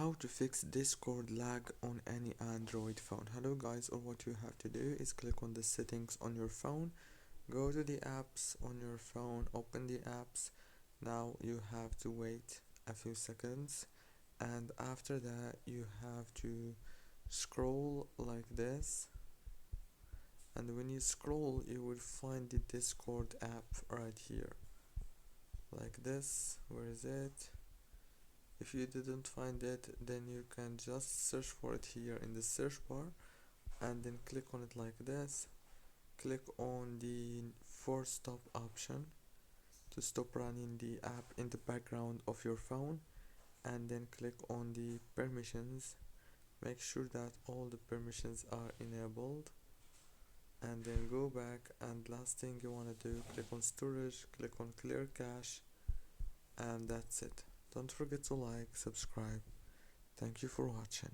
How to fix Discord lag on any Android phone. Hello guys, all what you have to do is click on the settings on your phone, go to the apps on your phone, open the apps. Now you have to wait a few seconds, and after that you have to scroll like this, and when you scroll you will find the Discord app right here like this. Where is it? If you didn't find it, then you can just search for it here in the search bar and then click on it like this. Click on the force stop option to stop running the app in the background of your phone, and then click on the permissions. Make sure that all the permissions are enabled, and then go back, and last thing you want to do, click on storage, click on clear cache, and that's it. Don't forget to like, subscribe. Thank you for watching.